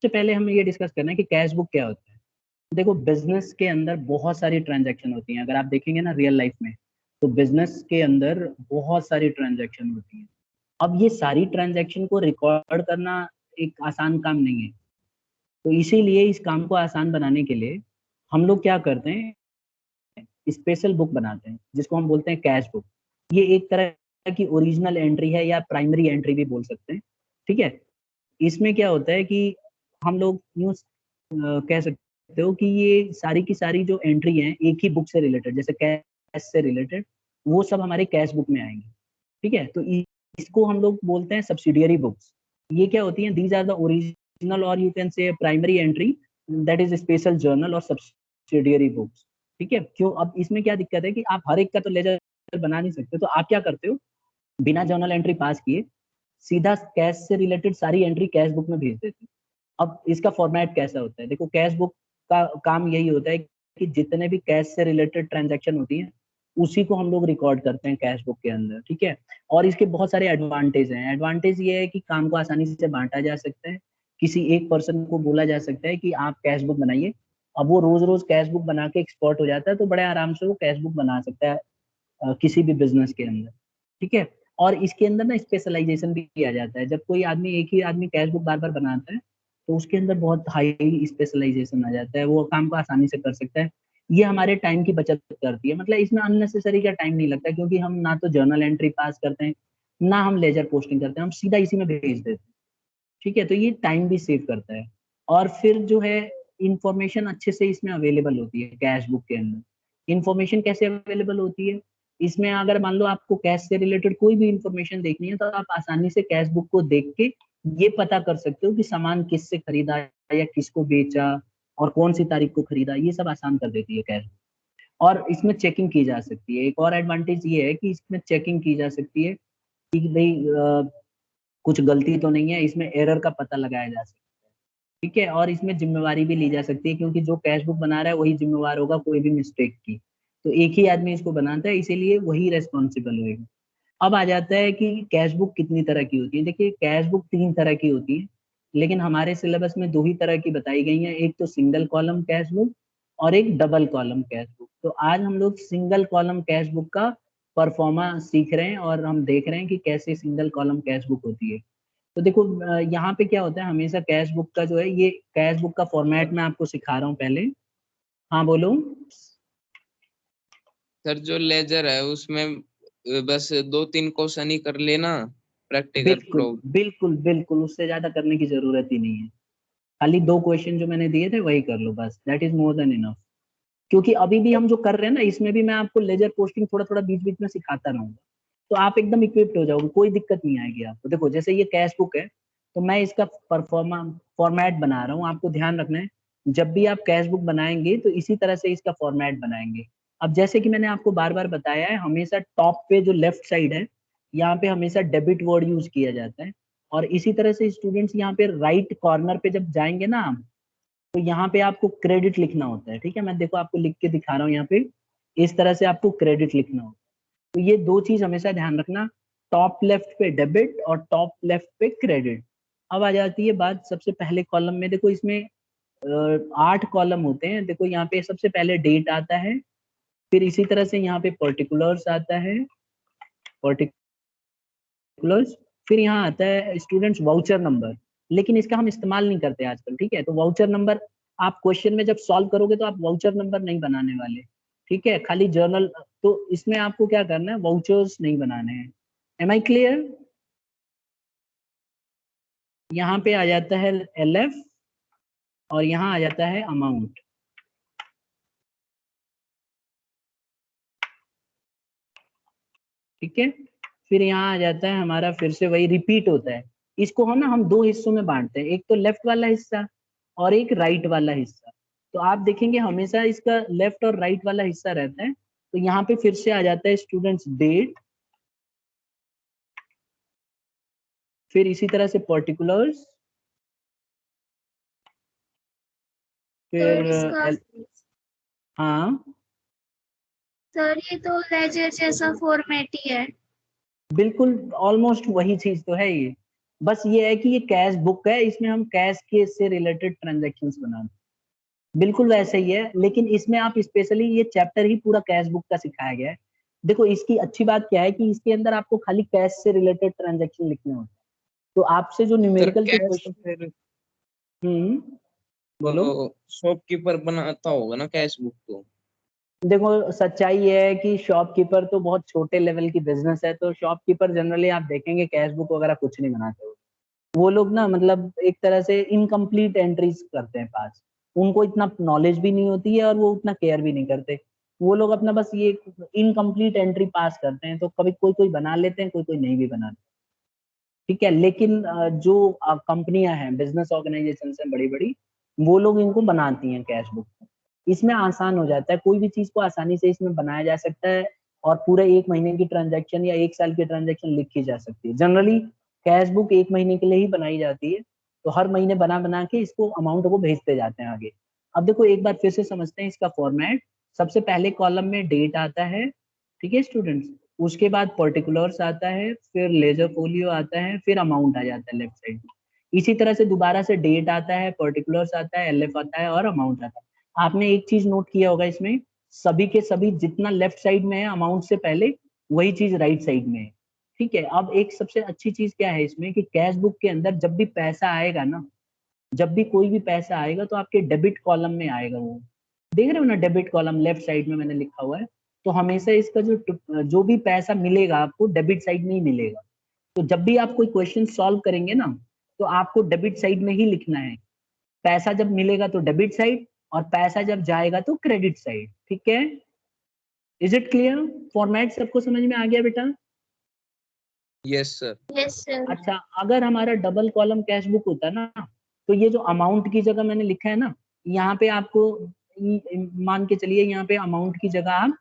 सबसे पहले हमें ये डिस्कस करना है कि कैश बुक क्या होता है। देखो, बिजनेस के अंदर बहुत सारी ट्रांजैक्शन होती हैं। अगर आप देखेंगे ना रियल लाइफ में, तो बिजनेस के अंदर बहुत सारी ट्रांजैक्शन होती हैं। अब ये सारी ट्रांजैक्शन को रिकॉर्ड करना एक आसान काम नहीं है। तो इसीलिए इस काम को आसान बनाने के लिए हम लोग क्या करते हैं, स्पेशल बुक बनाते हैं जिसको हम बोलते हैं कैश बुक। ये एक तरह की ओरिजिनल एंट्री है या प्राइमरी एंट्री भी बोल सकते हैं। ठीक है। इसमें क्या होता है कि हम लोग यूं कह सकते हो कि ये सारी की सारी जो एंट्री है एक ही बुक से रिलेटेड, जैसे कैश से रिलेटेड, वो सब हमारे कैश बुक में आएंगे। ठीक है। तो इसको हम लोग बोलते हैं सब्सिडियरी बुक्स। ये क्या होती हैं, दीज आर द ओरिजिनल और you can say primary entry, that is special journal और सब्सिडियरी बुक्स। ठीक है। क्यों, अब इसमें क्या दिक्कत है कि आप हर एक का तो लेजर बना नहीं सकते, तो आप क्या करते हो, बिना जर्नल एंट्री पास किए सीधा कैश से रिलेटेड सारी एंट्री कैश बुक में भेज देते हो। अब इसका फॉर्मेट कैसा होता है, देखो कैश बुक का काम यही होता है कि जितने भी कैश से रिलेटेड ट्रांजैक्शन होती है उसी को हम लोग रिकॉर्ड करते हैं कैश बुक के अंदर। ठीक है। और इसके बहुत सारे एडवांटेज हैं। एडवांटेज ये है कि काम को आसानी से बांटा जा सकता है। किसी एक पर्सन को बोला जा सकता है कि आप कैश बुक बनाइए, अब वो रोज रोज कैश बुक बना के एक्सपर्ट हो जाता है, तो बड़े आराम से वो कैश बुक बना सकता है किसी भी बिजनेस के अंदर। ठीक है। और इसके अंदर ना स्पेशलाइजेशन भी आ जाता है। जब कोई आदमी, एक ही आदमी कैश बुक बार बार बनाता है, तो उसके अंदर बहुत हाई स्पेशलाइजेशन आ जाता है, वो काम को आसानी से कर सकता है। ये हमारे टाइम की बचत करती है, मतलब इसमें अननेसेसरी का टाइम नहीं लगता, क्योंकि हम ना तो जर्नल एंट्री पास करते हैं, ना हम लेजर पोस्टिंग करते हैं, हम सीधा इसी में भेज देते हैं। ठीक है। तो ये टाइम भी सेव करता है। और फिर जो है, इंफॉर्मेशन अच्छे से इसमें अवेलेबल होती है कैश बुक के अंदर। इंफॉर्मेशन कैसे अवेलेबल होती है, इसमें अगर मान लो आपको कैश से रिलेटेड कोई भी इंफॉर्मेशन देखनी है, तो आप आसानी से कैश बुक को देख के ये पता कर सकते हो कि सामान किससे खरीदा या किसको बेचा और कौन सी तारीख को खरीदा। ये सब आसान कर देती है कैश। और इसमें चेकिंग की जा सकती है। एक और एडवांटेज ये है कि इसमें चेकिंग की जा सकती है कि भाई कुछ गलती तो नहीं है, इसमें एरर का पता लगाया जा सकता है। ठीक है। और इसमें जिम्मेवारी भी ली जा सकती है, क्योंकि जो कैश बुक बना रहा है वही जिम्मेवार होगा कोई भी मिस्टेक की। तो एक ही आदमी इसको बनाता है, इसीलिए वही रेस्पॉन्सिबल होगा। अब आ जाता है कि कैश बुक कितनी तरह की होती है। देखिए, कैश बुक 3 तरह की होती है, लेकिन हमारे सिलेबस में 2 ही तरह की बताई गई हैं। एक तो सिंगल कॉलम कैश बुक और एक डबल कॉलम कैश बुक। तो आज हम लोग सिंगल कॉलम कैश बुक का परफॉर्मा सीख रहे हैं और हम देख रहे हैं कि कैसे सिंगल कॉलम कैश बुक होती है। तो देखो, यहाँ पे क्या होता है, हमेशा कैश बुक का जो है, ये कैश बुक का फॉर्मेट मैं आपको सिखा रहा हूँ पहले। हाँ बोलो। सर जो लेजर है उसमें बस 2-3 क्वेश्चन ही कर लेना, प्रैक्टिकल बिल्कुल प्रॉब्लम। बिल्कुल बिल्कुल, उससे ज्यादा करने की जरूरत ही नहीं है। खाली 2 क्वेश्चन जो मैंने दिए थे वही कर लो, बस that is more than enough. क्योंकि अभी भी हम जो कर रहे हैं ना, इसमें भी मैं आपको लेजर पोस्टिंग थोड़ा थोड़ा बीच बीच में सिखाता रहूंगा। तो आप एकदम इक्विप्ड हो जाओगे, कोई दिक्कत नहीं आएगी आपको। देखो, जैसे ये कैश बुक है, तो मैं इसका परफॉर्मा फॉर्मेट बना रहा हूँ, आपको ध्यान रखना है। जब भी आप कैश बुक बनाएंगे तो इसी तरह से इसका फॉर्मेट बनाएंगे। अब जैसे कि मैंने आपको बार बार बताया है, हमेशा टॉप पे जो लेफ्ट साइड है, यहाँ पे हमेशा डेबिट वर्ड यूज किया जाता है। और इसी तरह से स्टूडेंट्स यहाँ पे राइट कॉर्नर पे जब जाएंगे ना, तो यहाँ पे आपको क्रेडिट लिखना होता है। ठीक है। मैं देखो आपको लिख के दिखा रहा हूँ यहाँ पे, इस तरह से आपको क्रेडिट लिखना होता है। तो ये 2 चीज हमेशा ध्यान रखना, टॉप लेफ्ट पे डेबिट और टॉप लेफ्ट पे क्रेडिट। अब आ जाती है बात सबसे पहले कॉलम में। देखो, इसमें 8 कॉलम होते हैं। देखो, यहाँ पे सबसे पहले डेट आता है, फिर इसी तरह से यहाँ पे पर्टिकुलर्स आता है, पर्टिकुलर्स, फिर यहाँ आता है स्टूडेंट्स वाउचर नंबर। लेकिन इसका हम इस्तेमाल नहीं करते आजकल। ठीक है। तो वाउचर नंबर आप क्वेश्चन में जब सॉल्व करोगे तो आप वाउचर नंबर नहीं बनाने वाले। ठीक है। खाली जर्नल, तो इसमें आपको क्या करना है, वाउचर्स नहीं बनाने हैं। Am I clear. यहाँ पे आ जाता है LF और यहाँ आ जाता है अमाउंट। ठीक है। फिर यहाँ आ जाता है हमारा, फिर से वही रिपीट होता है। इसको हम 2 हिस्सों में बांटते हैं, एक तो लेफ्ट वाला हिस्सा और एक राइट वाला हिस्सा। तो आप देखेंगे हमेशा इसका लेफ्ट और राइट वाला हिस्सा रहता है। तो यहाँ पे फिर से आ जाता है स्टूडेंट्स डेट, फिर इसी तरह से पर्टिकुलर्स, फिर सर इसका, हाँ सर ये तो लेजर जैसा फॉर्मेट ही है। बिल्कुल, ऑलमोस्ट वही चीज तो है ये। बस ये है कि ये कैश बुक है, इसमें हम कैश के से रिलेटेड ट्रांजैक्शंस बनाते हैं, बिल्कुल वैसे ही है, लेकिन इसमें आप स्पेशली ये चैप्टर ही पूरा कैश बुक का सिखाया गया है। देखो इसकी अच्छी बात क्या है कि इसके अंदर आपको खाली कैश से रिलेटेड ट्रांजैक्शन लिखने होते हैं, तो आपसे जो सर न्यूमेरिकल के कैश तो क्वेश्चन फिर बोलो। वो शॉपकीपर बनाता होगा ना कैश बुक तो। देखो सच्चाई ये है कि शॉपकीपर तो बहुत छोटे लेवल की बिजनेस है, तो शॉपकीपर जनरली आप देखेंगे कैश बुक वगैरह कुछ नहीं बनाते हो, वो लोग ना मतलब एक तरह से इनकम्प्लीट एंट्रीज करते हैं पास, उनको इतना नॉलेज भी नहीं होती है और वो उतना केयर भी नहीं करते, वो लोग अपना बस ये इनकम्प्लीट एंट्री पास करते हैं, तो कभी कोई कोई बना लेते हैं, कोई कोई नहीं भी बनाते, ठीक है। लेकिन जो कंपनियां हैं, बिजनेस ऑर्गेनाइजेशन है बड़ी बड़ी, वो लोग इनको बनाती हैं कैश बुक, इसमें आसान हो जाता है, कोई भी चीज को आसानी से इसमें बनाया जा सकता है, और पूरे 1 महीने की ट्रांजैक्शन या 1 साल की ट्रांजैक्शन लिखी जा सकती है। जनरली कैश बुक 1 महीने के लिए ही बनाई जाती है, तो हर महीने बना बना के इसको अमाउंट को भेजते जाते हैं आगे। अब देखो एक बार फिर से समझते हैं इसका फॉर्मेट। सबसे पहले कॉलम में डेट आता है, ठीक है स्टूडेंट्स, उसके बाद पर्टिकुलर्स आता है, फिर लेजर फोलियो आता है, फिर अमाउंट आ जाता है लेफ्ट साइड में। इसी तरह से दोबारा से डेट आता है, पर्टिकुलर्स आता है, एलएफ आता है और अमाउंट आता है। आपने एक चीज नोट किया होगा इसमें, सभी के सभी जितना लेफ्ट साइड में है अमाउंट से पहले, वही चीज राइट साइड में है, ठीक है। अब एक सबसे अच्छी चीज क्या है इसमें कि कैश बुक के अंदर जब भी पैसा आएगा ना, जब भी कोई भी पैसा आएगा तो आपके डेबिट कॉलम में आएगा, वो देख रहे हो ना, डेबिट कॉलम लेफ्ट साइड में मैंने लिखा हुआ है, तो हमेशा इसका जो भी पैसा मिलेगा आपको डेबिट साइड में ही मिलेगा। तो जब भी आप कोई क्वेश्चन सॉल्व करेंगे ना, तो आपको डेबिट साइड में ही लिखना है, पैसा जब मिलेगा तो डेबिट साइड, और पैसा जब जाएगा तो क्रेडिट साइड, ठीक है। Is it clear? फॉर्मेट सबको समझ में आ गया बेटा? Yes sir. Yes sir. अच्छा, अगर हमारा डबल कॉलम कैश बुक होता ना, तो ये जो अमाउंट की जगह मैंने लिखा है ना, यहाँ पे आपको मान के चलिए, यहाँ पे अमाउंट की जगह आप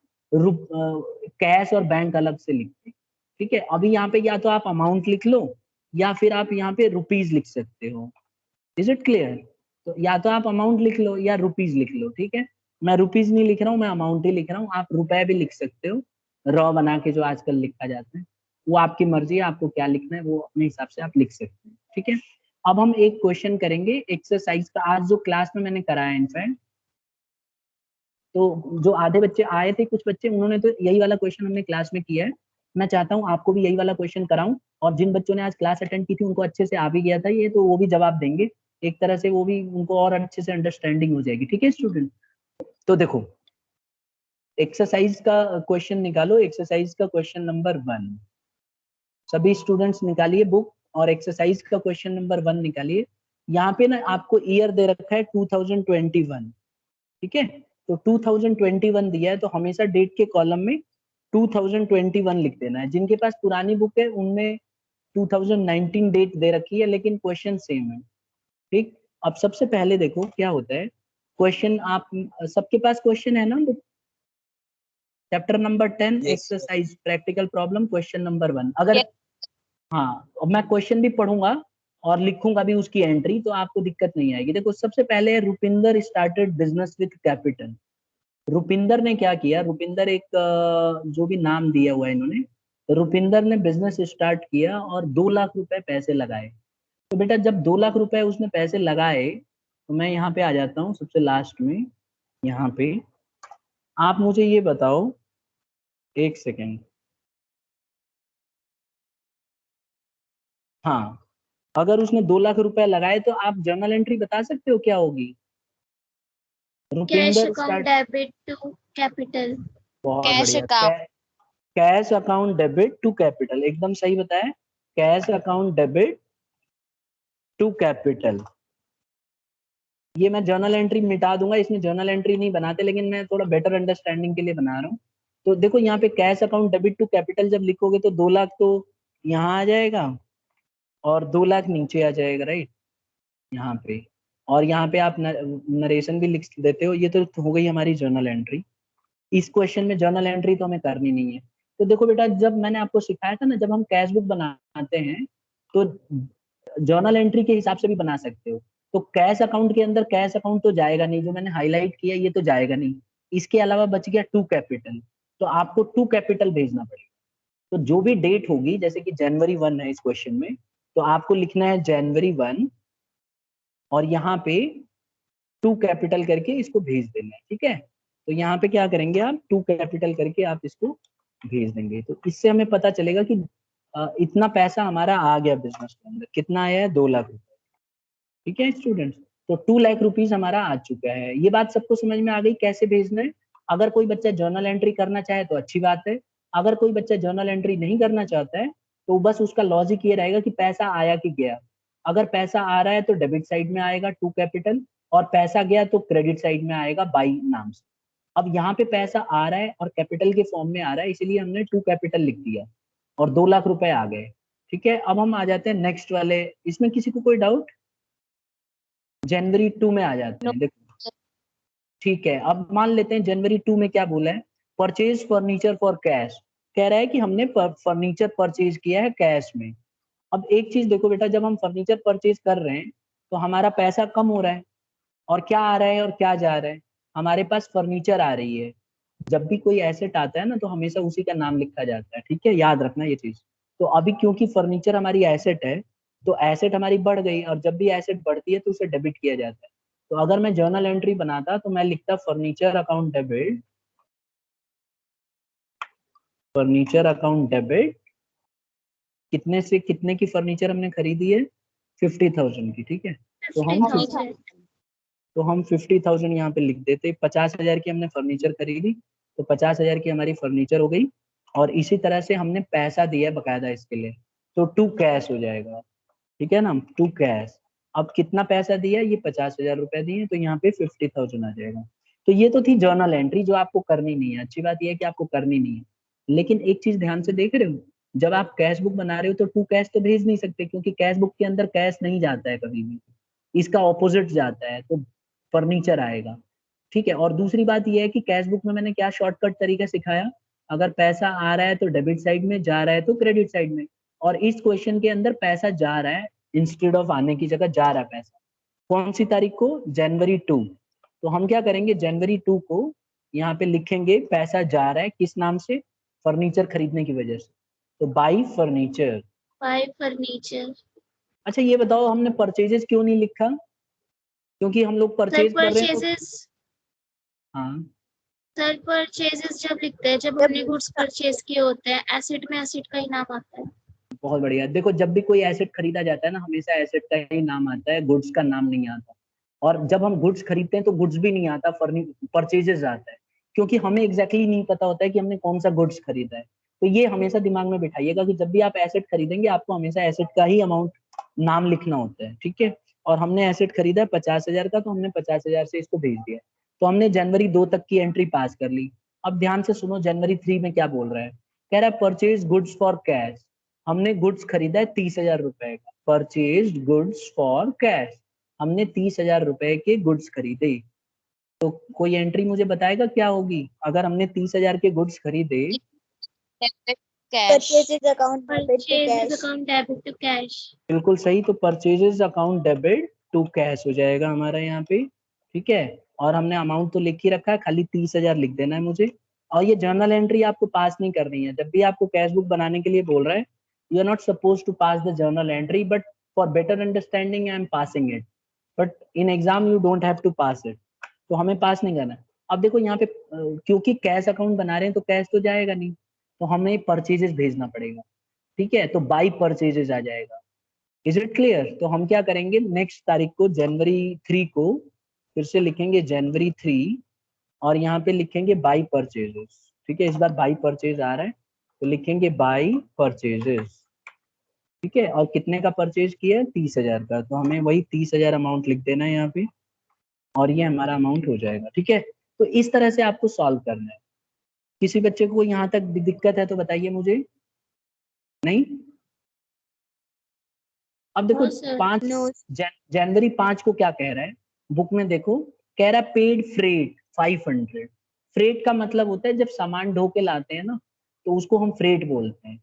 कैश और बैंक अलग से लिखते, ठीक है। अभी यहाँ पे या तो आप अमाउंट लिख लो, या फिर आप यहाँ पे रुपीज लिख सकते हो। Is it clear? तो या तो आप अमाउंट लिख लो या रुपीज लिख लो, ठीक है। मैं रुपीज नहीं लिख रहा हूँ, मैं अमाउंट ही लिख रहा हूँ, आप रुपए भी लिख सकते हो, रॉ बना के जो आजकल लिखा जाता है, वो आपकी मर्जी है, आपको क्या लिखना है वो अपने हिसाब से आप लिख सकते हैं, ठीक है। अब हम एक क्वेश्चन करेंगे एक्सरसाइज का, आज जो क्लास में मैंने कराया इनफैक्ट, तो जो आधे बच्चे आए थे, कुछ बच्चे, उन्होंने तो यही वाला क्वेश्चन हमने क्लास में किया है, मैं चाहता हूँ आपको भी यही वाला क्वेश्चन कराऊं, और जिन बच्चों ने आज क्लास अटेंड की थी उनको अच्छे से आ भी गया था ये, तो वो भी जवाब देंगे, एक तरह से वो भी, उनको और अच्छे से अंडरस्टैंडिंग हो जाएगी, ठीक है स्टूडेंट। तो देखो एक्सरसाइज का क्वेश्चन निकालो, एक्सरसाइज का क्वेश्चन नंबर 1, सभी स्टूडेंट्स निकालिए बुक और एक्सरसाइज का क्वेश्चन नंबर 1 निकालिए। यहाँ पे ना आपको ईयर दे रखा है 2021, ठीक है, तो 2021 दिया है, तो हमेशा डेट के कॉलम में 2021 लिख देना है। जिनके पास पुरानी बुक है उनमें 2019 डेट दे रखी है, लेकिन क्वेश्चन सेम है, ठीक। अब सबसे पहले देखो क्या होता है क्वेश्चन, आप सबके पास क्वेश्चन है ना, chapter number 10 yes sir. Exercise practical problem question number 1, अगर हाँ, अब मैं क्वेश्चन भी पढ़ूंगा और लिखूंगा भी उसकी एंट्री, तो आपको दिक्कत नहीं आएगी। देखो सबसे पहले Rupinder started business with capital. Rupinder ने क्या किया, रुपिंदर एक जो भी नाम दिया हुआ है इन्होंने, रुपिंदर ने बिजनेस स्टार्ट किया और 2 लाख रुपए पैसे लगाए। तो बेटा जब 2 लाख रुपए उसने पैसे लगाए, तो मैं यहाँ पे आ जाता हूँ सबसे लास्ट में, यहाँ पे आप मुझे ये बताओ, एक सेकेंड, हाँ, अगर उसने 2 लाख रुपए लगाए तो आप जर्नल एंट्री बता सकते हो क्या होगी? कैश रुपिंदर account start, debit to capital. बहुत कैश बढ़िया, account. Cash account debit to capital, एकदम सही बताया, cash account debit to capital. ये मैं जर्नल एंट्री मिटा दूंगा, इसमें जर्नल एंट्री नहीं बनाते, लेकिन मैं थोड़ा बेटर अंडरस्टैंडिंग के लिए बना रहा हूँ। तो देखो यहाँ पे cash account debit to capital जब लिखोगे तो 2 लाख तो यहाँ आ जाएगा और 2 लाख नीचे आ जाएगा, राइट, यहाँ पे, और यहाँ पे आप नरेशन भी लिख देते हो। ये तो हो गई हमारी जर्नल एंट्री। इस क्वेश्चन में जर्नल एंट्री तो हमें करनी नहीं है। तो देखो बेटा, जब मैंने आपको सिखाया था ना, जब हम कैश बुक बनाते हैं तो जर्नल एंट्री के हिसाब से भी बना सकते हो। तो कैश अकाउंट के अंदर कैश अकाउंट तो जाएगा नहीं, जो मैंने हाईलाइट किया ये तो जाएगा नहीं, इसके अलावा बच गया टू कैपिटल, तो आपको टू कैपिटल भेजना पड़ेगा। तो जो भी डेट होगी, जैसे कि जनवरी 1 है इस क्वेश्चन में, तो आपको लिखना है जनवरी 1 और यहाँ पे 2 कैपिटल करके इसको भेज देना है, ठीक है। तो यहाँ पे क्या करेंगे आप 2 कैपिटल करके आप इसको भेज देंगे। तो इससे हमें पता चलेगा कि इतना पैसा हमारा आ गया बिजनेस के अंदर। कितना आया है? 2 लाख रुपए, ठीक है स्टूडेंट्स। तो 2 लाख रुपीज हमारा आ चुका है। ये बात सबको समझ में आ गई कैसे भेजना है। अगर कोई बच्चा जर्नल एंट्री करना चाहे तो अच्छी बात है, अगर कोई बच्चा जर्नल एंट्री नहीं करना चाहता है तो बस उसका लॉजिक ये रहेगा कि पैसा आया कि गया। अगर पैसा आ रहा है तो डेबिट साइड में आएगा 2 कैपिटल, और पैसा गया तो क्रेडिट साइड में आएगा बाई नाम से। अब यहाँ पे पैसा आ रहा है और कैपिटल के फॉर्म में आ रहा है, इसलिए हमने 2 कैपिटल लिख दिया और 2 लाख रुपए आ गए, ठीक है। अब हम आ जाते हैं नेक्स्ट वाले। इसमें किसी को कोई डाउट? जनवरी 2 में आ जाते हैं, देखो ठीक है। अब मान लेते हैं जनवरी 2 में क्या बोला है, परचेज फर्नीचर फॉर कैश। कह रहा है कि हमने फर्नीचर परचेज किया है कैश में। अब एक चीज देखो बेटा, जब हम फर्नीचर परचेज कर रहे हैं तो हमारा पैसा कम हो रहा है, और क्या आ रहा है और क्या जा रहा है, हमारे पास फर्नीचर आ रही है। जब भी कोई एसेट आता है ना तो हमेशा उसी का नाम लिखा जाता है, ठीक है, याद रखना ये चीज। तो अभी क्योंकि फर्नीचर हमारी एसेट है तो एसेट हमारी बढ़ गई, और जब भी एसेट बढ़ती है तो उसे डेबिट किया जाता है। तो अगर मैं जर्नल एंट्री बनाता तो मैं लिखता furniture account debit, furniture account debit. कितने से कितने की फर्नीचर हमने खरीदी है? 50,000 की, ठीक है। तो हम 50,000 यहाँ पे लिख देते। 50,000 की हमने फर्नीचर खरीदी तो 50,000 की हमारी फर्नीचर हो गई, और इसी तरह से हमने पैसा दिया है बकायदा इसके लिए, तो 2 कैश हो जाएगा, ठीक है ना, 2 कैश। अब कितना पैसा दिया? ये 50,000 रुपए दिए, तो यहाँ पे 50,000 आ जाएगा। तो ये तो थी जर्नल एंट्री जो आपको करनी नहीं है। अच्छी बात यह है कि आपको करनी नहीं है, लेकिन एक चीज ध्यान से देख रहे हो, जब आप कैश बुक बना रहे हो तो 2 कैश तो भेज नहीं सकते, क्योंकि कैश बुक के अंदर कैश नहीं जाता है कभी भी, इसका ऑपोजिट जाता है, तो फर्नीचर आएगा, ठीक है। और दूसरी बात यह है कि कैश बुक में मैंने क्या शॉर्टकट तरीका सिखाया, अगर पैसा आ रहा है तो डेबिट साइड में, जा रहा है तो क्रेडिट साइड में। और इस क्वेश्चन के अंदर पैसा जा रहा है, इंस्टेड ऑफ आने की जगह जा रहा है पैसा। कौन सी तारीख को? जनवरी 2। तो हम क्या करेंगे, जनवरी 2 को यहाँ पे लिखेंगे पैसा जा रहा है किस नाम से? फर्नीचर खरीदने की वजह से, तो बाई फर्नीचर। Bye furniture. अच्छा ये बताओ, हमने परचेजेस क्यों नहीं लिखा? क्योंकि हम लोग सर परचेज कर रहे हैं तो परचेजेस, हाँ, सर परचेजेस जब लिखते हैं, जब हमने गुड्स परचेज किए होते हैं, एसेट में एसेट का ही नाम आता है। बहुत बढ़िया। देखो जब भी कोई एसेट खरीदा जाता है ना, हमेशा एसेट का ही नाम आता है, गुड्स का नाम नहीं आता। और जब हम गुड्स खरीदते हैं तो गुड्स भी नहीं आता, परचेजेस आता है, क्योंकि हमें एग्जैक्टली नहीं पता होता है कि हमने कौन सा गुड्स खरीदा है। तो ये हमेशा दिमाग में बिठाइएगा कि जब भी आप एसेट खरीदेंगे आपको हमेशा एसेट का ही अमाउंट नाम लिखना होता है, ठीक है। और हमने एसेट खरीदा है 50,000 का, तो हमने 50,000 से इसको भेज दिया। तो हमने जनवरी 2 तक की एंट्री पास कर ली। अब ध्यान से सुनो, जनवरी 3 में क्या बोल रहा है, कह रहा है परचेज गुड्स फॉर कैश। हमने गुड्स खरीदा है 30,000 रुपए का, परचेज गुड्स फॉर कैश, हमने 30,000 रुपए के गुड्स खरीदे। तो कोई एंट्री मुझे बताएगा क्या होगी अगर हमने 30,000 के गुड्स खरीदे? Purchases account debit to purchases cash. Account debit to cash. बिल्कुल सही। तो purchases account debit to cash हो जाएगा हमारा यहाँ पे, ठीक है। और हमने अमाउंट तो लिख ही रखा है, खाली 30,000 लिख देना है मुझे। और ये जर्नल एंट्री आपको पास नहीं करनी है। जब भी आपको कैश बुक बनाने के लिए बोल रहा है, you are not suppose to pass the journal entry, but for better understanding I am passing it, but in exam you don't have to pass it. तो हमें पास नहीं करना है। अब देखो यहाँ पे क्योंकि कैश अकाउंट बना रहे हैं तो कैश तो जाएगा नहीं, तो हमें परचेजेस भेजना पड़ेगा, ठीक है। तो बाई परचेजेस आ जाएगा। Is it clear? तो हम क्या करेंगे, नेक्स्ट तारीख को जनवरी 3 को फिर से लिखेंगे जनवरी 3, और यहाँ पे लिखेंगे बाई परचेजेस, ठीक है। इस बार बाई परचेज आ रहा है तो लिखेंगे बाई परचेजेस, ठीक है। और कितने का परचेज किया है? 30,000 का, तो हमें वही 30,000 अमाउंट लिख देना है यहाँ पे, और ये हमारा अमाउंट हो जाएगा, ठीक है। तो इस तरह से आपको सॉल्व करना है। किसी बच्चे को यहाँ तक दिक्कत है तो बताइए मुझे। नहीं? अब देखो नो सर। 5 नो। जनवरी 5 को क्या कह रहा है बुक में, देखो कह रहा है पेड फ्रेट 500। फ्रेट का मतलब होता है जब सामान ढो के लाते हैं ना तो उसको हम फ्रेट बोलते हैं।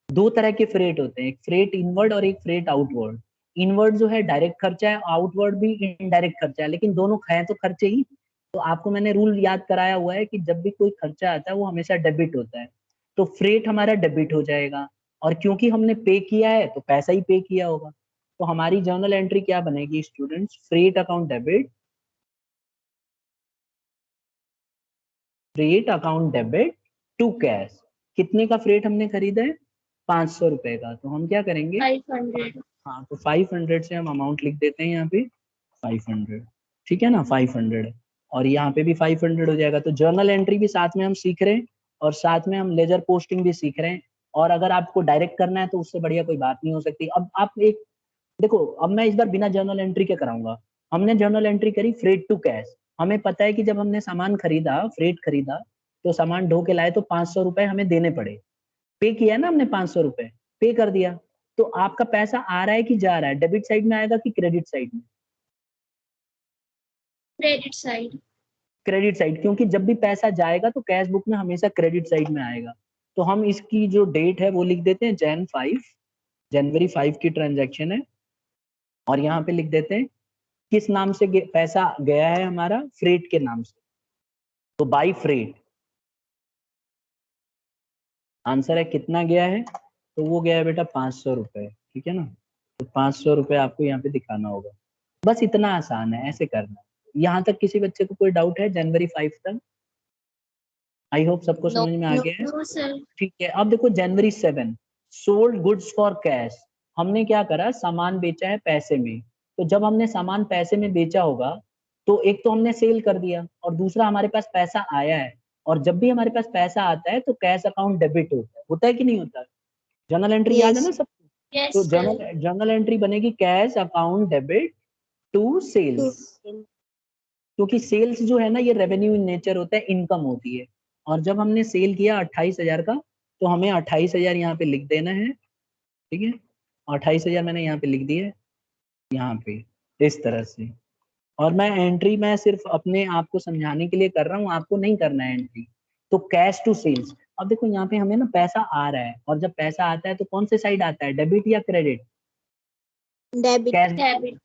2 तरह के फ्रेट होते हैं, एक फ्रेट इनवर्ड और एक फ्रेट आउटवर्ड। इनवर्ड जो है डायरेक्ट खर्चा है, आउटवर्ड भी इनडायरेक्ट खर्चा है, लेकिन दोनों हैं तो खर्चे ही। तो आपको मैंने रूल याद कराया हुआ है कि जब भी कोई खर्चा आता है वो हमेशा डेबिट होता है। तो फ्रेट हमारा डेबिट हो जाएगा, और क्योंकि हमने पे किया है तो पैसा ही पे किया होगा, तो हमारी जर्नल एंट्री क्या बनेगी students, freight account debit, freight account debit to cash. कितने का फ्रेट हमने खरीदा है, 500 रुपए का, तो हम क्या करेंगे 500। हाँ, तो 500 से हम अमाउंट लिख देते हैं यहाँ पे 500, ठीक है ना, 500, और यहाँ पे भी 500 हो जाएगा। तो जर्नल एंट्री भी साथ में हम सीख रहे हैं और साथ में हम लेजर पोस्टिंग भी सीख रहे हैं। और अगर आपको डायरेक्ट करना है तो उससे बढ़िया कोई बात नहीं हो सकती। अब आप एक देखो, अब मैं इस बार बिना जर्नल एंट्री के कराऊंगा। हमने जर्नल एंट्री करी फ्रेट टू कैश। हमें पता है कि जब हमने सामान खरीदा, फ्रेट खरीदा, तो सामान ढो के लाए तो 500 रुपए हमें देने पड़े। पे किया ना हमने 500 रुपए, पे कर दिया। तो आपका पैसा आ रहा है कि जा रहा है, डेबिट साइड में आएगा कि क्रेडिट साइड में? Credit side. क्रेडिट साइड, क्योंकि जब भी पैसा जाएगा तो कैश बुक में हमेशा क्रेडिट साइड में आएगा। तो हम इसकी जो डेट है वो लिख देते हैं जनवरी 5 की ट्रांजैक्शन है, और यहाँ पे लिख देते हैं किस नाम से पैसा गया है हमारा, फ्रेट के नाम से, तो बाई फ्रेट। आंसर है कितना गया है, तो वो गया है बेटा 500 रुपए, ठीक है ना। तो 500 रुपए आपको यहाँ पे दिखाना होगा। बस इतना आसान है, ऐसे करना है। यहाँ तक किसी बच्चे को कोई डाउट है जनवरी 5 तक? आई होप सबको No, समझ में आ गया है। No sir. ठीक है, अब देखो January 7 sold goods for cash. हमने क्या करा, सामान बेचा है पैसे में। तो जब हमने सामान पैसे में बेचा होगा तो एक तो हमने सेल कर दिया और दूसरा हमारे पास पैसा आया है। और जब भी हमारे पास पैसा आता है तो कैश अकाउंट डेबिट होता है कि नहीं होता है? जर्नल एंट्री याद है ना सब? यस तो सर। जर्नल एंट्री बनेगी cash account debit to sales, क्योंकि सेल्स जो है ना ये रेवेन्यू इन नेचर होता है, इनकम होती है। और जब हमने सेल किया 28,000 का, तो हमें 28,000 यहाँ पे लिख देना है, ठीक है। 28,000 मैंने यहाँ पे लिख दिया है, यहाँ पे इस तरह से। और मैं सिर्फ अपने आप को समझाने के लिए कर रहा हूँ, आपको नहीं करना है एंट्री। तो कैश टू सेल्स, अब देखो यहाँ पे हमें ना पैसा आ रहा है, और जब पैसा आता है तो कौन से साइड आता है, डेबिट या क्रेडिट? डेबिट। कैश। डेबिट।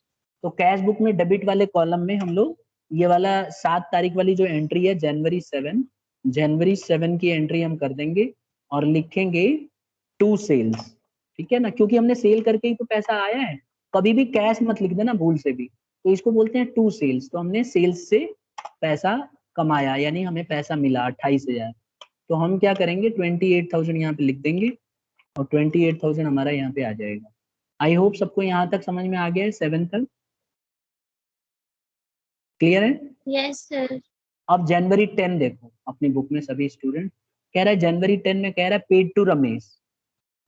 तो कैश बुक में डेबिट वाले कॉलम में हम लोग ये वाला 7 तारीख वाली जो एंट्री है जनवरी 7 की एंट्री हम कर देंगे और लिखेंगे टू सेल्स, ठीक है ना, क्योंकि हमने सेल करके ही तो पैसा आया है। कभी भी कैश मत लिख देना भूल से भी, तो इसको बोलते हैं टू सेल्स। तो हमने सेल्स से पैसा कमाया, यानी हमें पैसा मिला 28,000। तो हम क्या करेंगे 28,000 यहाँ पे लिख देंगे और 28,000 हमारा यहाँ पे आ जाएगा। आई होप सबको यहाँ तक समझ में आ गया है, 7 तक क्लियर है? Yes sir. अब जनवरी 10 देखो अपनी बुक में सभी स्टूडेंट, कह रहा है जनवरी 10 में कह रहा है पेड टू रमेश।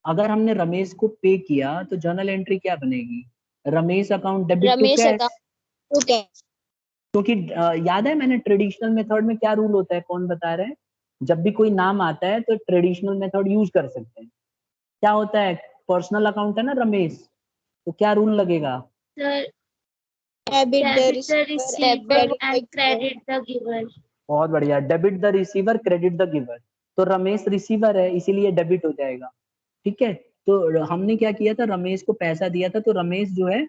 अगर हमने रमेश को पे किया तो जर्नल एंट्री क्या बनेगी, Ramesh account debit to Ramesh cash. Account to cash. क्योंकि याद है मैंने ट्रेडिशनल मेथड में क्या रूल होता है, कौन बता रहा है? जब भी कोई नाम आता है तो ट्रेडिशनल मेथड यूज कर सकते हैं। क्या होता है, पर्सनल अकाउंट है ना रमेश, तो क्या रूल लगेगा? Sir debit the debit the receiver receiver and credit the giver. बहुत बढ़िया, debit the receiver credit the giver. तो रमेश रिसीवर है इसीलिए डेबिट हो जाएगा, ठीक है। तो हमने क्या किया था, रमेश को पैसा दिया था, तो रमेश जो है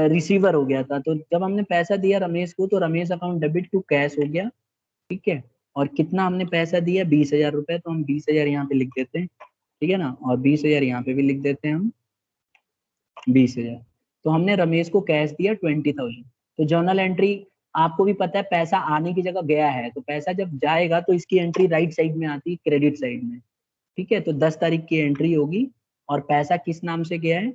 रिसीवर हो गया था। तो जब हमने पैसा दिया रमेश को तो Ramesh account debit to cash हो गया, ठीक है। और कितना हमने पैसा दिया, 20,000 रुपए, तो हम 20,000 यहाँ पे लिख देते हैं, ठीक है ना, और 20,000 यहाँ पे भी लिख देते हैं हम 20,000। तो हमने रमेश को कैश दिया 20,000। तो जर्नल एंट्री आपको भी पता है पैसा आने की जगह गया है, तो पैसा जब जाएगा तो इसकी एंट्री राइट साइड में आती है, क्रेडिट साइड में, ठीक है। तो 10 तारीख की एंट्री होगी और पैसा किस नाम से गया है,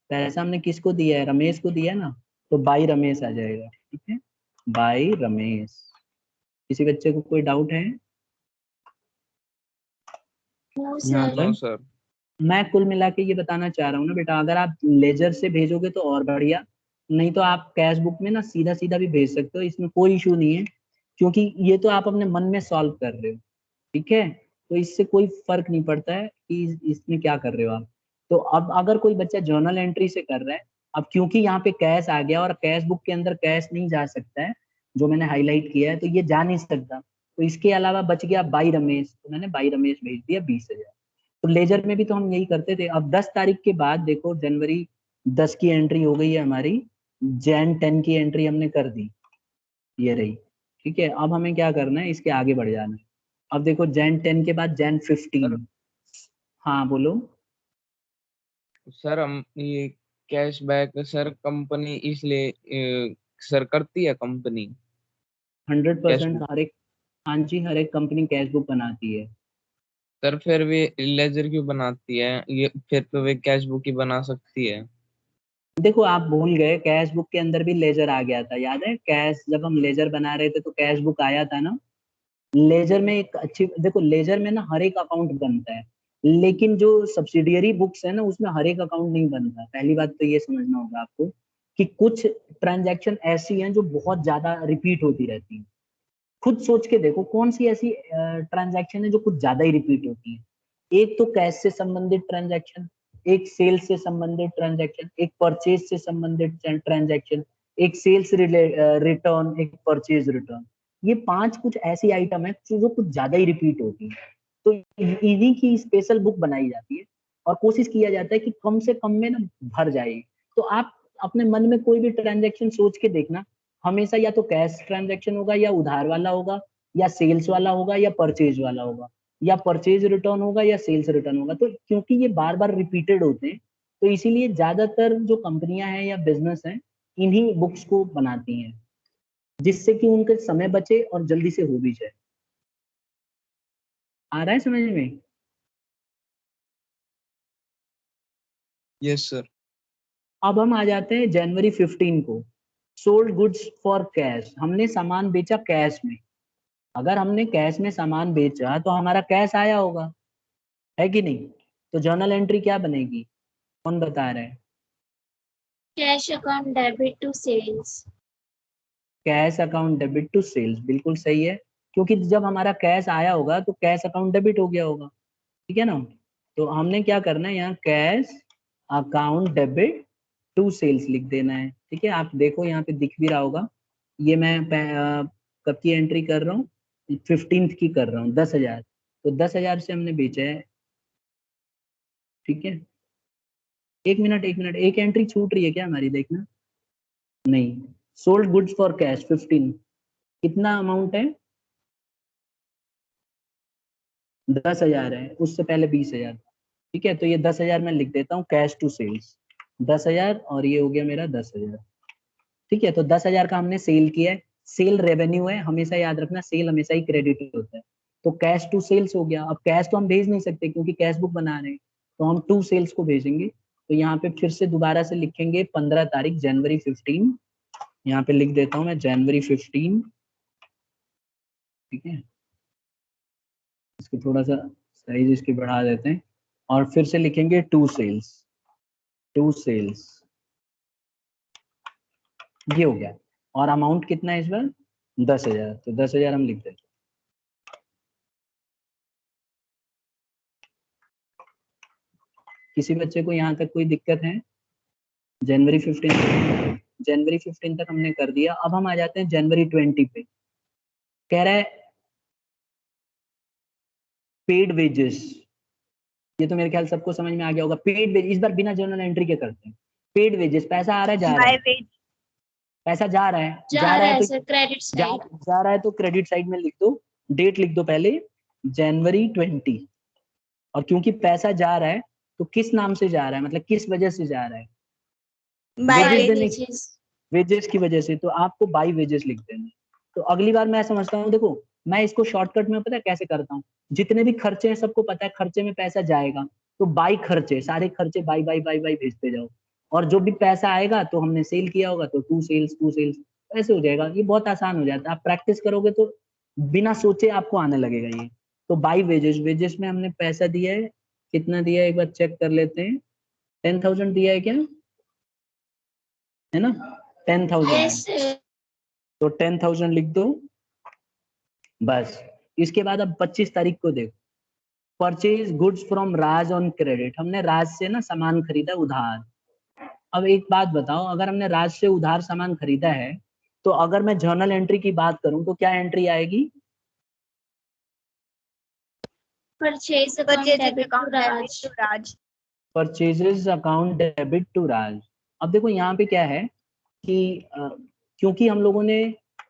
पैसा हमने किसको दिया है, रमेश को दिया है ना, तो बाई रमेश आ जाएगा, ठीक है, बाई रमेश। किसी बच्चे को कोई डाउट है नो यहाँ सर। नो तक? सर। मैं कुल मिला के ये बताना चाह रहा हूँ ना बेटा, अगर आप लेजर से भेजोगे तो और बढ़िया, नहीं तो आप कैश बुक में ना सीधा सीधा भी भेज सकते हो, इसमें कोई इशू नहीं है, क्योंकि ये तो आप अपने मन में सॉल्व कर रहे हो, ठीक है। तो इससे कोई फर्क नहीं पड़ता है कि इसमें क्या कर रहे हो आप। तो अब अगर कोई बच्चा जर्नल एंट्री से कर रहा है, अब क्योंकि यहाँ पे कैश आ गया और कैश बुक के अंदर कैश नहीं जा सकता है, जो मैंने हाईलाइट किया है, तो ये जा नहीं सकता, तो इसके अलावा बच गया बाई रमेश, तो मैंने बाई रमेश भेज दिया 20,000। तो लेजर में भी तो हम यही करते थे। अब 10 तारीख के बाद देखो जनवरी 10 की एंट्री हो गई है हमारी, जैन 10 की एंट्री हमने कर दी, ये रही, ठीक है। अब हमें क्या करना है, इसके आगे बढ़ जाना है। अब देखो जैन 10 के बाद जैन 15। हाँ बोलो। सर हम ये कैशबैक सर कंपनी इसलिए सर करती है कंपनी 100% कैशबुक। हर एक, हाँ जी, हर एक कंपनी कैश बुक बनाती है। सर फिर वे लेजर क्यों बनाती है, ये फिर तो वे कैशबुक ही बना सकती है। देखो आप भूल गए, कैश बुक के अंदर भी लेजर आ गया था, याद है? कैश जब हम लेजर बना रहे थे तो कैश बुक आया था ना। लेजर में एक अच्छी, देखो लेजर में ना हर एक अकाउंट बनता है, लेकिन जो सब्सिडियरी बुक्स है ना उसमें हर एक अकाउंट नहीं बनता। पहली बात तो ये समझना होगा आपको कि कुछ ट्रांजैक्शन ऐसी हैं जो बहुत ज्यादा रिपीट होती रहती हैं। खुद सोच के देखो कौन सी ऐसी ट्रांजैक्शन है जो कुछ ज्यादा ही रिपीट होती है। एक तो कैश से संबंधित ट्रांजैक्शन, एक सेल्स से संबंधित ट्रांजैक्शन, एक परचेज से संबंधित ट्रांजैक्शन, एक सेल्स रिटर्न, एक परचेज रिटर्न। ये 5 कुछ ऐसी आइटम है जो कुछ ज्यादा ही रिपीट होती है। तो इन्हीं की स्पेशल बुक बनाई जाती है और कोशिश किया जाता है कि कम से कम में ना भर जाए। तो आप अपने मन में कोई भी ट्रांजैक्शन सोच के देखना, हमेशा या तो कैश ट्रांजैक्शन होगा, या उधार वाला होगा, या सेल्स वाला होगा, या परचेज वाला होगा, या परचेज रिटर्न होगा, या सेल्स रिटर्न होगा। तो क्योंकि ये बार बार रिपीटेड होते हैं, तो इसीलिए ज्यादातर जो कंपनियां हैं या बिजनेस हैं इन्हीं बुक्स को बनाती हैं, जिससे कि उनके समय बचे और जल्दी से हो भी जाए। आ रहा है समझ में? Yes sir. अब हम आ जाते हैं जनवरी 15 को। सोल्ड गुड्स फॉर कैश, हमने सामान बेचा कैश में। अगर हमने कैश में सामान बेचा तो हमारा कैश आया होगा, है कि नहीं? तो जर्नल एंट्री क्या बनेगी, कौन बता रहा है? Cash account debit to sales. Cash account debit to sales, बिल्कुल सही है। क्योंकि जब हमारा कैश आया होगा तो कैश अकाउंट डेबिट हो गया होगा, ठीक है ना? तो हमने क्या करना है, यहाँ cash account debit to sales लिख देना है, ठीक है? आप देखो यहाँ पे दिख भी रहा होगा। ये मैं कब की एंट्री कर रहा हूँ, 15th की कर रहा हूँ, 10,000। तो 10,000 से हमने बेचा है, ठीक है? एक मिनट एक मिनट, एक एंट्री छूट रही है क्या हमारी, देखना। नहीं, सोल्ड गुड्स फॉर कैश 15, कितना अमाउंट है? 10,000 है, उससे पहले 20,000, ठीक है? तो ये 10,000 मैं लिख देता हूँ कैश टू सेल्स, 10,000, और ये हो गया मेरा 10,000, ठीक है? तो 10,000 का हमने सेल किया है। सेल रेवेन्यू है, हमेशा याद रखना, सेल हमेशा ही क्रेडिट होता है। तो कैश टू सेल्स हो गया। अब कैश तो हम भेज नहीं सकते क्योंकि कैश बुक बना रहे हैं, तो हम टू सेल्स को भेजेंगे। तो यहाँ पे फिर से दोबारा से लिखेंगे 15 तारीख, जनवरी 15। यहाँ पे लिख देता हूँ मैं जनवरी 15, ठीक है? इसको थोड़ा सा साइज इसकी बढ़ा देते हैं, और फिर से लिखेंगे टू सेल्स, टू सेल्स, ये हो गया। और अमाउंट कितना है इस बार? 10,000, तो 10,000 हम लिख देते हैं। किसी बच्चे को यहाँ तक कोई दिक्कत है? जनवरी 15, जनवरी 15 तक हमने कर दिया। अब हम आ जाते हैं जनवरी 20 पे। कह रहा है पेड वेजेस, ये तो मेरे ख्याल सबको समझ में आ गया होगा। पेड वेज, इस बार बिना जर्नल एंट्री के करते हैं। पेड वेजेस, पैसा आ रहा है, जा रहा है? पैसा जा रहा है, जा रहा है तो सर, क्रेडिट जा साइड। जा रहा है तो क्रेडिट साइड में लिख दो, डेट लिख दो पहले, जनवरी 20। और क्योंकि पैसा जा रहा है तो किस नाम से जा रहा है, मतलब किस वजह से जा रहा है? वेजेस देने, वेजेस की वजह से, तो आपको बाई वेजेस लिख देना है। तो अगली बार मैं समझता हूँ, देखो मैं इसको शॉर्टकट में पता है कैसे करता हूँ, जितने भी खर्चे हैं सबको पता है खर्चे में पैसा जाएगा, तो बाई खर्चे, सारे खर्चे बाई बाई बाई बाई भेजते जाओ। और जो भी पैसा आएगा तो हमने सेल किया होगा तो टू सेल्स, टू सेल्स, ऐसे हो जाएगा। ये बहुत आसान हो जाता है, आप प्रैक्टिस करोगे तो बिना सोचे आपको आने लगेगा ये। तो बाई वेजेस, वेजेस में हमने पैसा दिया है, कितना दिया है एक बार चेक कर लेते हैं। 10,000 दिया है क्या, है ना? 10,000 है, यस सर। तो 10,000 लिख दो बस। इसके बाद अब 25 तारीख को देखो, purchase goods from Raj on credit, हमने राज से ना सामान खरीदा उधार। अब एक बात बताओ, अगर हमने राज से उधार सामान खरीदा है तो अगर मैं जर्नल एंट्री की बात करूं तो क्या एंट्री आएगी? Purchase account debit to Raj. Purchases account debit to Raj. अब देखो यहाँ पे क्या है कि क्योंकि हम लोगों ने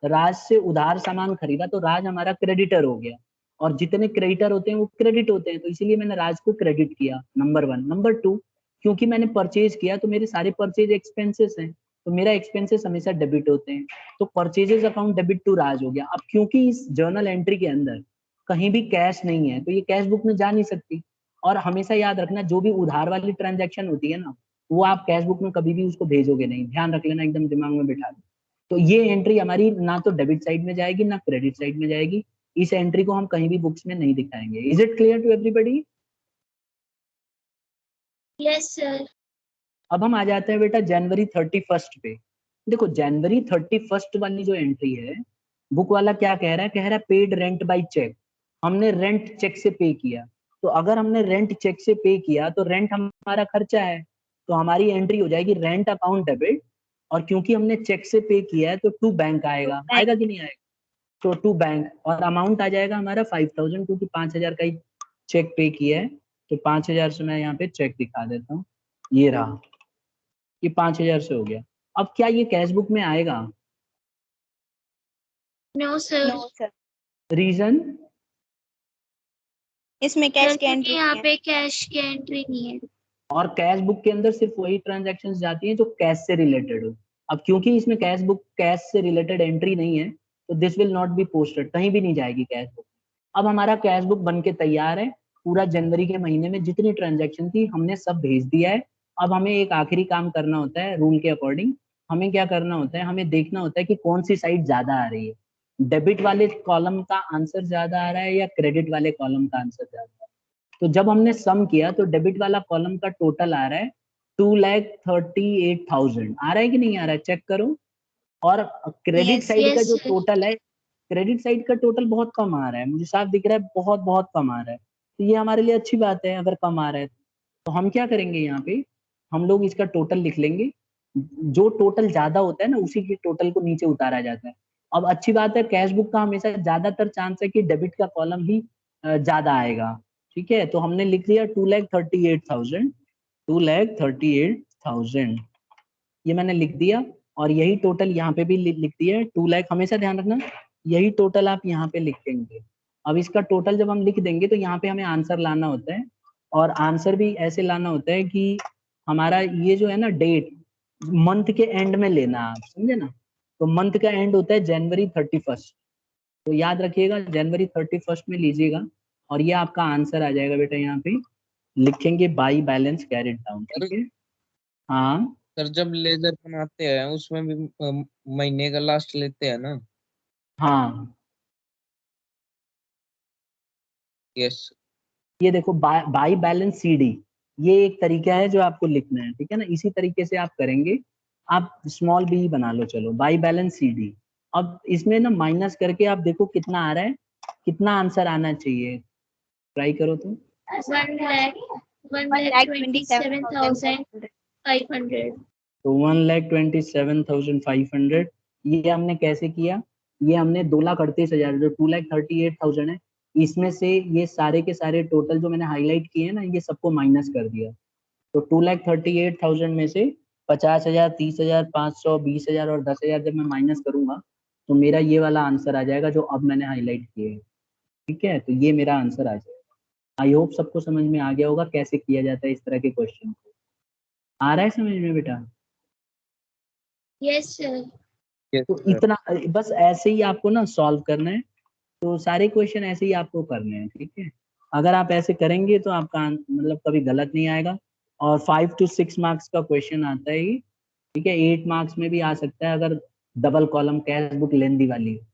राज से उधार सामान खरीदा तो राज हमारा क्रेडिटर हो गया, और जितने क्रेडिटर होते हैं वो क्रेडिट होते हैं, तो इसीलिए मैंने राज को क्रेडिट किया, नंबर 1। नंबर 2, क्योंकि मैंने परचेज किया तो मेरे सारे परचेज एक्सपेंसेस हैं, तो मेरा एक्सपेंसेस हमेशा डेबिट होते हैं, तो परचेजेस अकाउंट डेबिट टू राज हो गया। अब क्योंकि इस जर्नल एंट्री के अंदर कहीं भी कैश नहीं है तो ये कैश बुक में जा नहीं सकती। और हमेशा याद रखना, जो भी उधार वाली ट्रांजैक्शन होती है ना, वो आप कैश बुक में कभी भी उसको भेजोगे नहीं, ध्यान रख लेना, एकदम दिमाग में बिठा लो। तो ये एंट्री हमारी ना तो डेबिट साइड में जाएगी ना क्रेडिट साइड में जाएगी, इस एंट्री को हम कहीं भी बुक्स में नहीं दिखाएंगे। Is it clear to everybody? Yes sir. अब हम आ जाते हैं बेटा जनवरी 31 पे। देखो जनवरी 31 वाली जो एंट्री है, बुक वाला क्या कह रहा है, कह रहा है पेड रेंट बाय चेक। हमने रेंट चेक से पे किया, तो अगर हमने रेंट चेक से पे किया तो रेंट हमारा खर्चा है, तो हमारी एंट्री हो जाएगी रेंट अकाउंट डेबिट। और क्योंकि हमने चेक से पे किया है तो टू बैंक आएगा, आएगा कि नहीं आएगा? तो टू बैंक, और अमाउंट आ जाएगा हमारा 5000, क्योंकि 5000 का ही चेक पे किया है, तो 5000 से मैं यहाँ पे चेक दिखा देता हूँ, ये रहा, ये 5000 से हो गया। अब क्या ये कैश बुक में आएगा? No sir. No sir, reason? इसमें कैश की क्योंकि एंट्री यहाँ नहीं है। पे कैश की एंट्री नहीं है। और कैश बुक के अंदर सिर्फ वही ट्रांजैक्शन जाती हैं जो कैश से रिलेटेड हो। अब क्योंकि इसमें कैश बुक कैश से रिलेटेड एंट्री नहीं है, तो this will not be posted, कहीं भी नहीं जाएगी कैश बुक। अब हमारा कैश बुक बन के तैयार है, पूरा जनवरी के महीने में जितनी ट्रांजैक्शन थी हमने सब भेज दिया है। अब हमें एक आखिरी काम करना होता है रूल के अकॉर्डिंग, हमें क्या करना होता है, हमें देखना होता है कि कौन सी साइड ज्यादा आ रही है, डेबिट वाले कॉलम का आंसर ज्यादा आ रहा है या क्रेडिट वाले कॉलम का आंसर ज्यादा आ रहा है। तो जब हमने सम किया तो डेबिट वाला कॉलम का टोटल आ रहा है 2,38,000, आ रहा है कि नहीं आ रहा है, चेक करो। और क्रेडिट यस साइड का यस जो सर। टोटल है, क्रेडिट साइड का टोटल बहुत कम आ रहा है, मुझे साफ दिख रहा है बहुत बहुत कम आ रहा है। तो ये हमारे लिए अच्छी बात है अगर कम आ रहा है। तो हम क्या करेंगे, यहाँ पे हम लोग इसका टोटल लिख लेंगे, जो टोटल ज्यादा होता है ना उसी के टोटल को नीचे उतारा जाता है। अब अच्छी बात है, कैश बुक का हमेशा ज्यादातर चांस है कि डेबिट का कॉलम ही ज्यादा आएगा। ठीक है, तो हमने लिख दिया 2,38,000, 2,38,000, ये मैंने लिख दिया। और यही टोटल यहाँ पे भी लिख दिया 2 लाख, हमेशा ध्यान रखना यही टोटल आप यहाँ पे लिखेंगे। अब इसका टोटल जब हम लिख देंगे तो यहाँ पे हमें आंसर लाना होता है, और आंसर भी ऐसे लाना होता है कि हमारा ये जो है ना डेट, मंथ के एंड में लेना, आप समझे ना। तो मंथ का एंड होता है जनवरी 31, तो याद रखिएगा जनवरी 31 में लीजिएगा, और ये आपका आंसर आ जाएगा बेटा, यहाँ पे लिखेंगे बाई बैलेंस कैरिड डाउन। ठीक है, हाँ सर जब लेजर बनाते हैं उसमें भी महीने का लास्ट लेते हैं ना? हाँ, यस। ये देखो बाई बैलेंस सीडी, ये एक तरीका है जो आपको लिखना है, ठीक है ना, इसी तरीके से आप करेंगे। आप स्मॉल बी बना लो, चलो बाई बैलेंस सीडी। अब इसमें ना माइनस करके आप देखो कितना आ रहा है, कितना आंसर आना चाहिए, ट्राई करो तो। 1,27,500। तो 1,27,500, ये हमने कैसे किया, ये हमने 2,38,000 जो 2,38,000 है, इसमें से ये सारे के सारे टोटल जो मैंने हाईलाइट किए हैं ना, ये सबको माइनस कर दिया। तो 2,38,000 में से 50,000, 30,000, 500, 20,000 और 10,000 जब मैं माइनस करूंगा तो मेरा ये वाला आंसर आ जाएगा जो अब मैंने हाईलाइट किए है। ठीक है, तो ये मेरा आंसर आ जाएगा। आई होप सबको समझ में आ गया होगा कैसे किया जाता है इस तरह के क्वेश्चन को। आ रहा है समझ में बेटा? Yes sir. तो इतना बस ऐसे ही आपको ना सॉल्व करना है, तो सारे क्वेश्चन ऐसे ही आपको करने हैं। ठीक है, अगर आप ऐसे करेंगे तो आपका मतलब कभी गलत नहीं आएगा। और 5 to 6 मार्क्स का क्वेश्चन आता है ये। ठीक है, 8 मार्क्स में भी आ सकता है अगर डबल कॉलम कैश बुक लेंदी वाली है।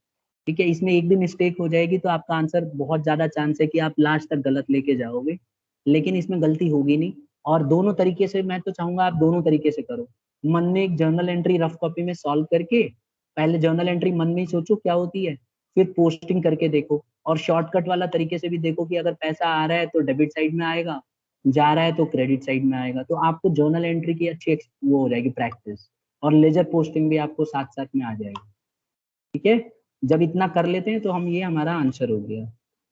ठीक है, इसमें एक भी मिस्टेक हो जाएगी तो आपका आंसर बहुत ज्यादा चांस है कि आप लास्ट तक गलत लेके जाओगे, लेकिन इसमें गलती होगी नहीं। और दोनों तरीके से मैं तो चाहूंगा आप दोनों तरीके से करो, मन में एक जर्नल एंट्री रफ कॉपी में सॉल्व करके, पहले जर्नल एंट्री मन में ही सोचो क्या होती है, फिर पोस्टिंग करके देखो। और शॉर्टकट वाला तरीके से भी देखो कि अगर पैसा आ रहा है तो डेबिट साइड में आएगा, जा रहा है तो क्रेडिट साइड में आएगा, तो आपको जर्नल एंट्री की अच्छी वो हो जाएगी प्रैक्टिस, और लेजर पोस्टिंग भी आपको साथ साथ में आ जाएगी। ठीक है, जब इतना कर लेते हैं तो हम ये हमारा आंसर हो गया।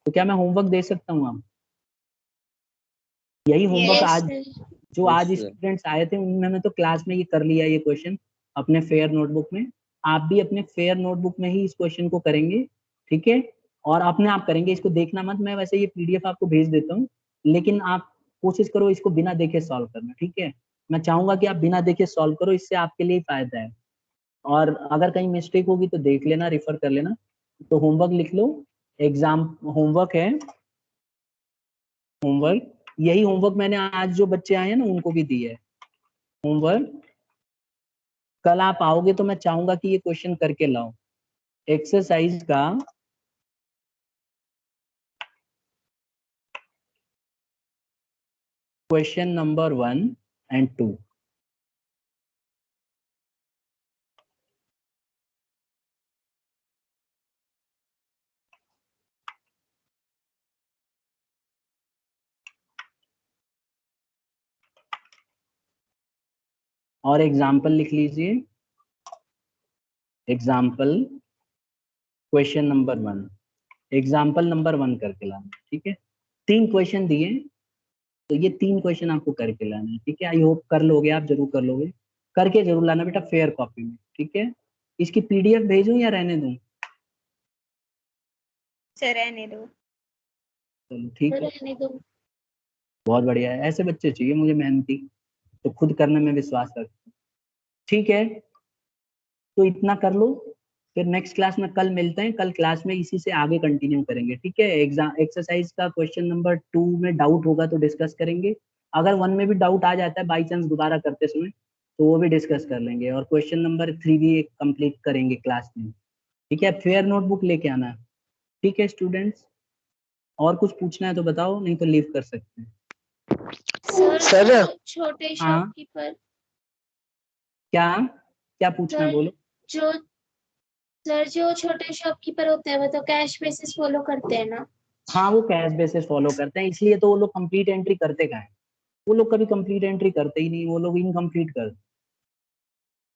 तो क्या मैं होमवर्क दे सकता हूँ आप? यही होमवर्क यस आज सर। जो Yes, आज sir. स्टूडेंट्स आए थे उन्होंने तो क्लास में ये कर लिया ये क्वेश्चन अपने फेयर नोटबुक में। आप भी अपने फेयर नोटबुक में ही इस क्वेश्चन को करेंगे। ठीक है, और अपने आप करेंगे, इसको देखना मत, मैं वैसे ये पीडीएफ आपको भेज देता हूँ, लेकिन आप कोशिश करो इसको बिना देखे सॉल्व करना, ठीक है। मैं चाहूंगा कि आप बिना देखे सॉल्व करो, इससे आपके लिए फायदा है। और अगर कहीं मिस्टेक होगी तो देख लेना, रिफर कर लेना। तो होमवर्क लिख लो, एग्जाम होमवर्क है, होमवर्क यही होमवर्क मैंने आज जो बच्चे आए हैं ना उनको भी दी है होमवर्क। कल आप आओगे तो मैं चाहूंगा कि ये क्वेश्चन करके लाओ। एक्सरसाइज का क्वेश्चन नंबर 1 and 2। और एग्जाम्पल लिख लीजिए, example question number 1, example number 1 करके लाना, ठीक है। 3 क्वेश्चन दिए, तो ये 3 क्वेश्चन आपको करके लाना है, ठीक है। आई होप कर लोगे, आप जरूर कर लोगे, करके जरूर लाना बेटा फेयर कॉपी में, ठीक है। इसकी पीडीएफ भेजूं या रहने दूं? सर रहने दो। चलो ठीक है, रहने दो। बहुत बढ़िया है, ऐसे बच्चे चाहिए मुझे मेहनती, तो खुद करने में विश्वास रखते, ठीक है। तो इतना कर लो, फिर नेक्स्ट क्लास में कल मिलते हैं, कल क्लास में इसी से आगे कंटिन्यू करेंगे, ठीक है। एग्जाम एक्सरसाइज का क्वेश्चन नंबर 2 में डाउट होगा तो डिस्कस करेंगे, अगर 1 में भी डाउट आ जाता है बाई चांस दोबारा करते समय तो वो भी डिस्कस कर लेंगे, और क्वेश्चन नंबर 3 भी कंप्लीट करेंगे क्लास में, ठीक है। फेयर नोटबुक लेके आना, ठीक है स्टूडेंट्स। और कुछ पूछना है तो बताओ, नहीं तो लीव कर सकते हैं। सर छोटे हाँ। शॉपकीपर क्या क्या पूछना है बोलो। जो सर जो छोटे शॉपकीपर होते हैं वो तो कैश बेसिस फॉलो करते हैं ना? हाँ वो कैश बेसिस फॉलो करते हैं, इसलिए तो वो लोग कंप्लीट एंट्री करते कहाँ हैं, वो लोग कभी कंप्लीट एंट्री करते ही नहीं, वो लोग इनकम्प्लीट करते हैं।